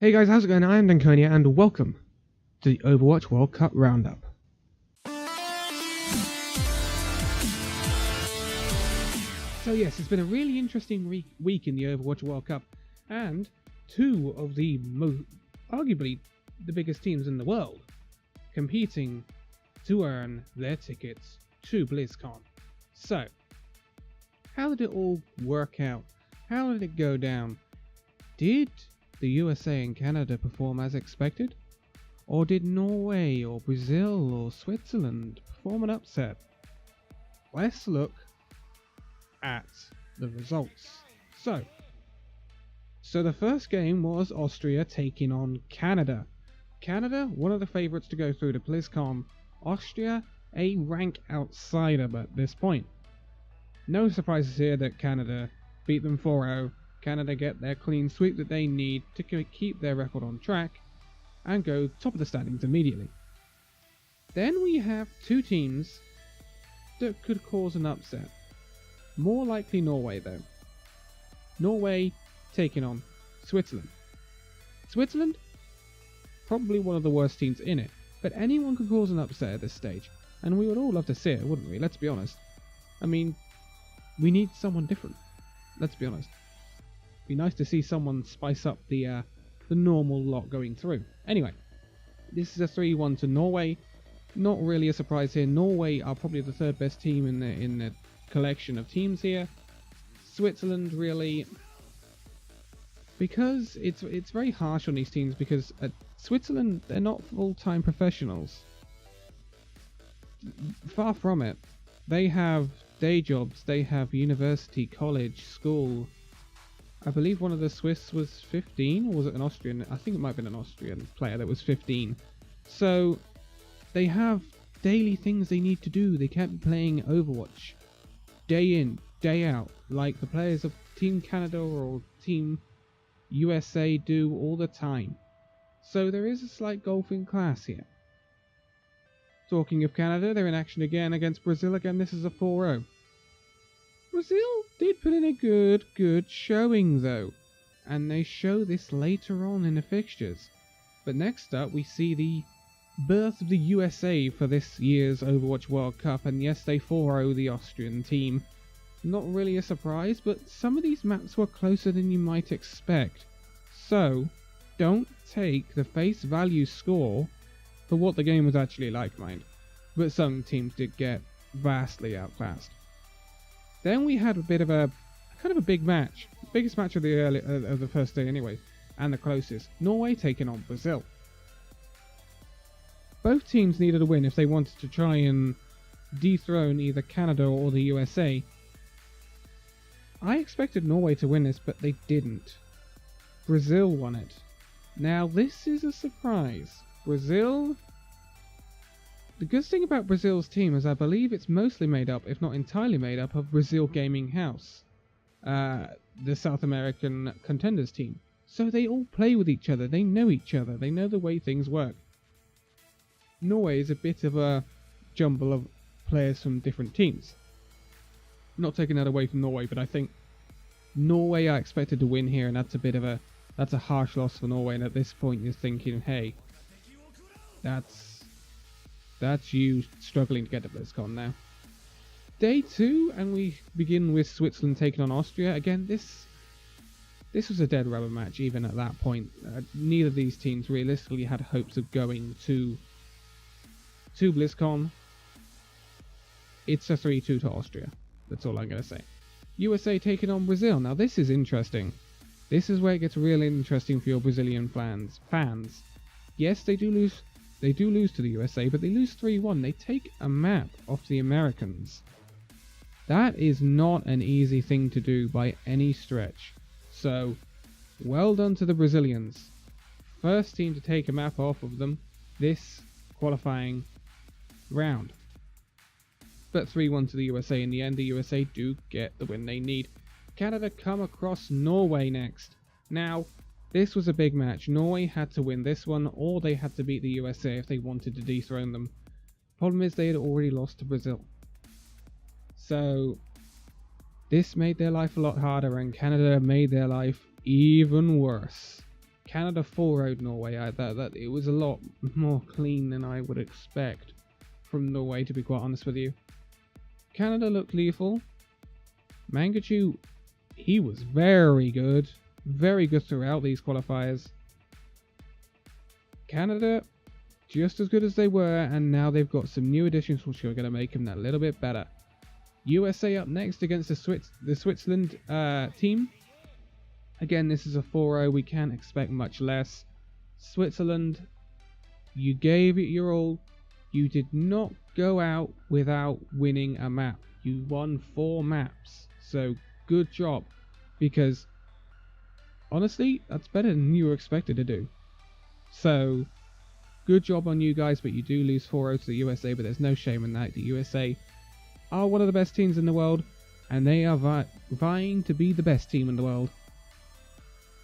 Hey guys, how's it going? I am Danconia and welcome to the Overwatch World Cup Roundup. So yes, it's been a really interesting week in the Overwatch World Cup, and two of the arguably the biggest teams in the world competing to earn their tickets to BlizzCon. So, how did it all work out? How did it go down? Did the USA and Canada perform as expected? Or did Norway or Brazil or Switzerland perform an upset? Let's look at the results. So the first game was Austria taking on Canada. Canada, one of the favourites to go through to BlizzCon. Austria, a rank outsider at this point. No surprises here that Canada beat them 4-0. Canada get their clean sweep that they need to keep their record on track and go top of the standings immediately. Then we have two teams that could cause an upset. More likely Norway though. Norway taking on Switzerland. Switzerland, probably one of the worst teams in it, but anyone could cause an upset at this stage, and we would all love to see it, wouldn't we? Let's be honest. I mean, we need someone different. Let's be honest. Be nice to see someone spice up the normal lot going through. Anyway, this is a 3-1 to Norway. Not really a surprise here. Norway are probably the third best team in the collection of teams here. Switzerland really, because it's very harsh on these teams because at Switzerland they're not full-time professionals. Far from it. They have day jobs. They have university, college, school. I believe one of the Swiss was 15, or was it an Austrian? I think it might have been an Austrian player that was 15. So they have daily things they need to do. They can't be playing Overwatch day in, day out, like the players of Team Canada or Team USA do all the time. So there is a slight golfing class here. Talking of Canada, they're in action again against Brazil. Again, this is a 4-0. Brazil did put in a good showing though, and they show this later on in the fixtures. But next up we see the birth of the USA for this year's Overwatch World Cup, and yes, they 4-0 the Austrian team. Not really a surprise, but some of these maps were closer than you might expect. So, don't take the face value score for what the game was actually like, mind. But some teams did get vastly outclassed. Then we had a bit of a kind of a big match, biggest match of the first day anyway, and the closest. Norway taking on Brazil. Both teams needed a win if they wanted to try and dethrone either Canada or the USA. I expected Norway to win this, but they didn't. Brazil won it. Now this is a surprise. Brazil. The good thing about Brazil's team is I believe it's mostly made up, if not entirely made up, of Brazil Gaming House, the South American contenders team. So they all play with each other, they know each other, they know the way things work. Norway is a bit of a jumble of players from different teams. Not taking that away from Norway, but I think Norway are expected to win here, and that's a harsh loss for Norway, and at this point you're thinking, hey, that's you struggling to get to BlizzCon now. Day 2, and we begin with Switzerland taking on Austria. Again, this was a dead rubber match even at that point. Neither of these teams realistically had hopes of going to BlizzCon. It's a 3-2 to Austria. That's all I'm going to say. USA taking on Brazil. Now this is interesting. This is where it gets really interesting for your Brazilian fans. Yes, they do lose to the USA, but they lose 3-1. They take a map off the Americans. That is not an easy thing to do by any stretch. So, well done to the Brazilians. First team to take a map off of them this qualifying round. But 3-1 to the USA in the end. The USA do get the win they need. Canada come across Norway next. Now, this was a big match. Norway had to win this one, or they had to beat the USA if they wanted to dethrone them. Problem is they had already lost to Brazil. So this made their life a lot harder, and Canada made their life even worse. Canada 4-0'd Norway. That it was a lot more clean than I would expect from Norway, to be quite honest with you. Canada looked lethal. Mangachu, he was very good throughout these qualifiers. Canada, just as good as they were, and now they've got some new additions which are going to make them that little bit better. USA up next against the Switzerland team. Again, this is a 4-0. We can't expect much less. Switzerland, you gave it your all. You did not go out without winning a map. You won 4 maps. So good job. Because honestly, that's better than you were expected to do. So good job on you guys, but you do lose 4-0 to the USA, but there's no shame in that. The USA are one of the best teams in the world, and they are vying to be the best team in the world.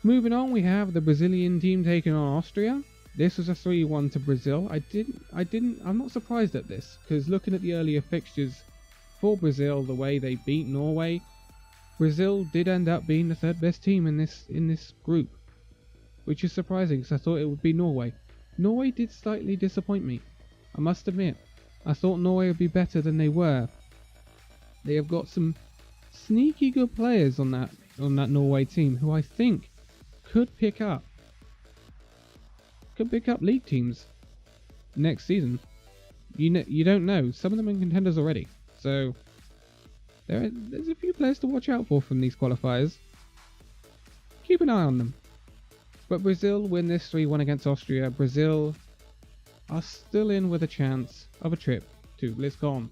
Moving on, we have the Brazilian team taking on Austria. This was a 3-1 to Brazil. I'm not surprised at this, because looking at the earlier fixtures for Brazil, the way they beat Norway, Brazil did end up being the 3rd best team in this group, which is surprising because I thought it would be Norway. Norway did slightly disappoint me, I must admit. I thought Norway would be better than they were. They have got some sneaky good players on that Norway team who I think could pick up league teams next season. You don't know. Some of them are contenders already. So there's a few players to watch out for from these qualifiers. Keep an eye on them. But Brazil win this 3-1 against Austria. Brazil are still in with a chance of a trip to BlizzCon.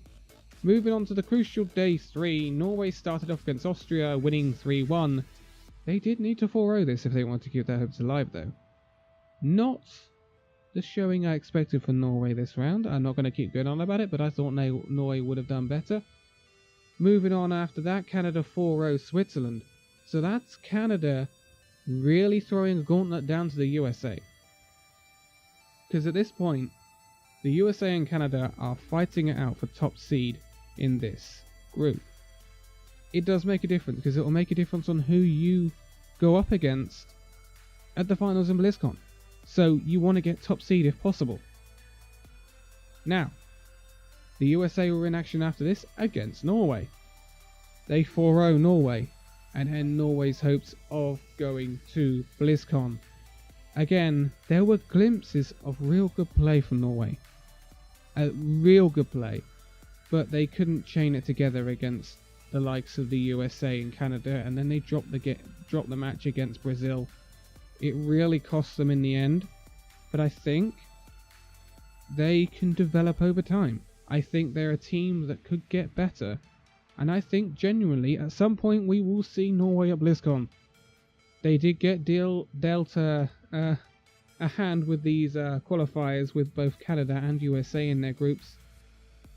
Moving on to the crucial day 3, Norway started off against Austria, winning 3-1. They did need to 4-0 this if they wanted to keep their hopes alive though. Not the showing I expected for Norway this round. I'm not going to keep going on about it, but I thought Norway would have done better. Moving on after that, Canada 4-0 Switzerland. So that's Canada really throwing a gauntlet down to the USA. Because at this point, the USA and Canada are fighting it out for top seed in this group. It does make a difference, because it will make a difference on who you go up against at the finals in BlizzCon. So you want to get top seed if possible. Now, the USA were in action after this against Norway. They 4-0 Norway, and end Norway's hopes of going to BlizzCon. Again, there were glimpses of real good play from Norway. Real good play. But they couldn't chain it together against the likes of the USA and Canada, and then they dropped the match against Brazil. It really cost them in the end, but I think they can develop over time. I think they're a team that could get better, and I think genuinely at some point we will see Norway at BlizzCon. They did get dealt a hand with these qualifiers with both Canada and USA in their groups,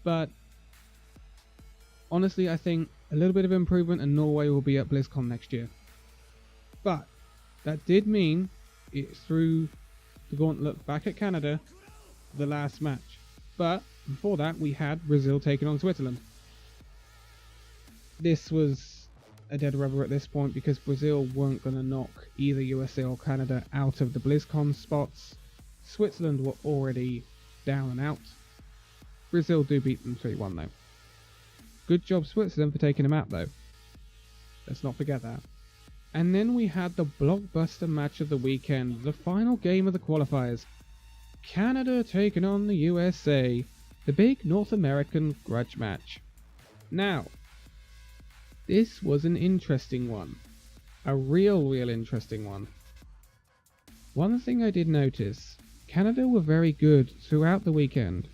but honestly I think a little bit of improvement and Norway will be at BlizzCon next year. But that did mean it threw the gauntlet back at Canada for the last match. But before that we had Brazil taking on Switzerland. This was a dead rubber at this point because Brazil weren't going to knock either USA or Canada out of the BlizzCon spots. Switzerland were already down and out. Brazil do beat them 3-1 though. Good job Switzerland for taking them out though. Let's not forget that. And then we had the blockbuster match of the weekend, the final game of the qualifiers. Canada taking on the USA, the big North American grudge match. Now, this was an interesting one. A real interesting one. One thing I did notice, Canada were very good throughout the weekend.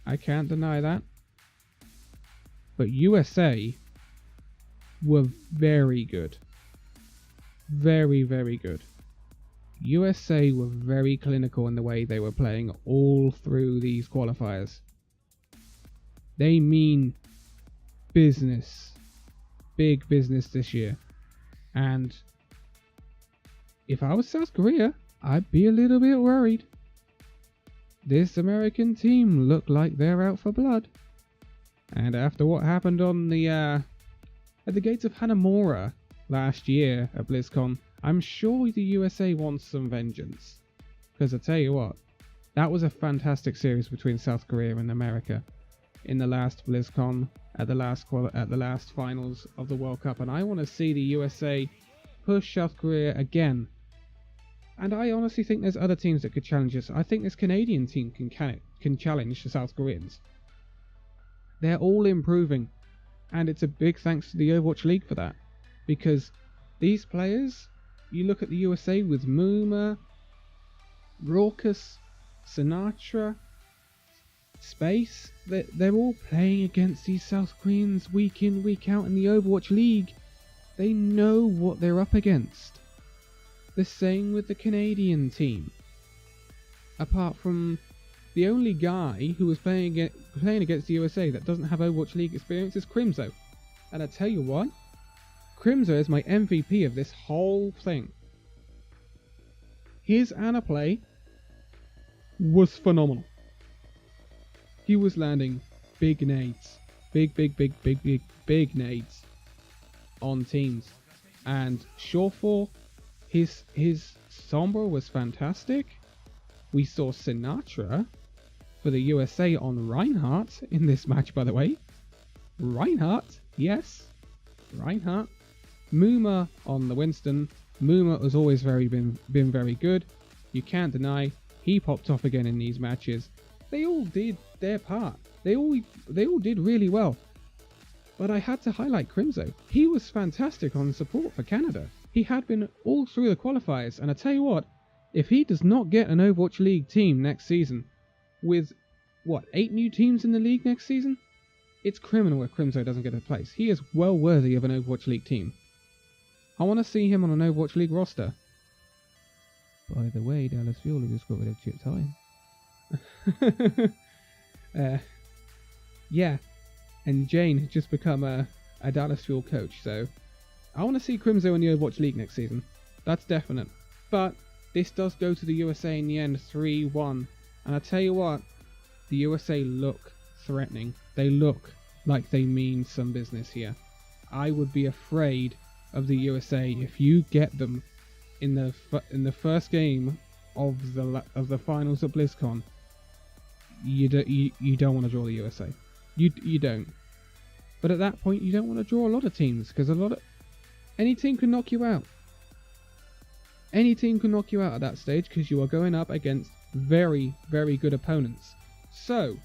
I can't deny that. But USA were very good. Very good. USA were very clinical in the way they were playing all through these qualifiers. They mean business. Big business this year. And if I was South Korea, I'd be a little bit worried. This American team look like they're out for blood. And after what happened on the at the gates of Hanamura last year at BlizzCon, I'm sure the USA wants some vengeance. Because I tell you what, that was a fantastic series between South Korea and America in the last BlizzCon, at the last finals of the World Cup, and I want to see the USA push South Korea again. And I honestly think there's other teams that could challenge us. I think this Canadian team can challenge the South Koreans. They're all improving, and it's a big thanks to the Overwatch League for that. Because these players, you look at the USA with Muma, Raucus, Sinatra, Space, they're all playing against these South Koreans week in, week out in the Overwatch League. They know what they're up against. The same with the Canadian team. Apart from the only guy who was playing against the USA that doesn't have Overwatch League experience is Crimzo. And I tell you what, Crimzo is my MVP of this whole thing. His Ana play was phenomenal. He was landing big nades. Big nades on teams. And Shawfall, his Sombra was fantastic. We saw Sinatra for the USA on Reinhardt in this match, by the way. Reinhardt, yes. Reinhardt. Muma on the Winston. Muma has always been very good. You can't deny he popped off again in these matches. They all did their part. They all did really well. But I had to highlight Crimzo. He was fantastic on support for Canada. He had been all through the qualifiers, and I tell you what, if he does not get an Overwatch League team next season, with, 8 new teams in the league next season? It's criminal if Crimzo doesn't get a place. He is well worthy of an Overwatch League team. I want to see him on an Overwatch League roster. By the way, Dallas Fuel just got rid of Chip Time. Yeah, and Jane has just become a Dallas Fuel coach, so I want to see Crimzo in the Overwatch League next season. That's definite. But this does go to the USA in the end, 3-1. And I tell you what, the USA look threatening. They look like they mean some business here. I would be afraid of the USA if you get them in the first game of the finals of BlizzCon. You don't want to draw the USA. You don't. But at that point, you don't want to draw a lot of teams, because any team can knock you out. Any team can knock you out at that stage, because you are going up against very, very good opponents. So,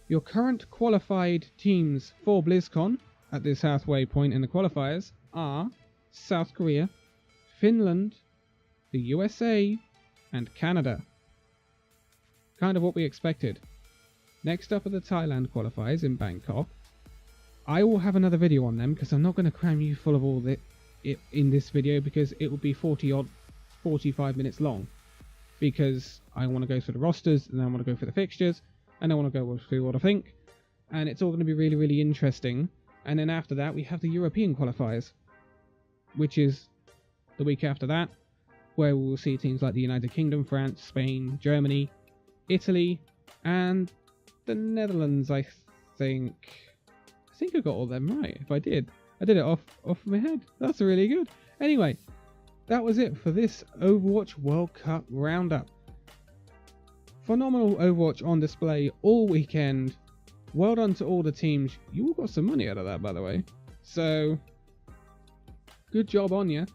your current qualified teams for BlizzCon at this halfway point in the qualifiers are South Korea, Finland, the USA, and Canada. Kind of what we expected. Next up are the Thailand qualifiers in Bangkok. I will have another video on them, because I'm not going to cram you full of all it in this video, because it will be 45 minutes long. Because I want to go through the rosters, and I want to go through the fixtures, and I want to go through what I think. And it's all going to be really, really interesting. And then after that, we have the European qualifiers, which is the week after that, where we will see teams like the United Kingdom, France, Spain, Germany, Italy, and the Netherlands, I think I got all them right. If I did it off my head. That's really good. Anyway, that was it for this Overwatch World Cup roundup. Phenomenal Overwatch on display all weekend. Well done to all the teams. You all got some money out of that, by the way. So, good job on you.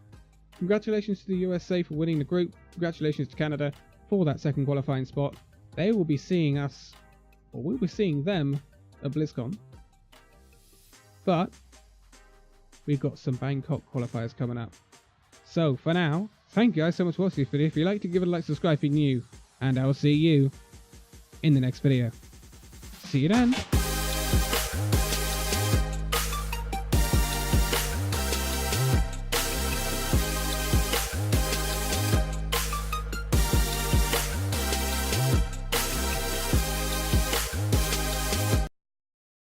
Congratulations to the USA for winning the group. Congratulations to Canada for that second qualifying spot. They will be seeing us, or we'll be seeing them at BlizzCon. But we've got some Bangkok qualifiers coming up. So for now, thank you guys so much for watching this video. If you'd like to give it a like, subscribe if you're new, and I will see you in the next video. See you then.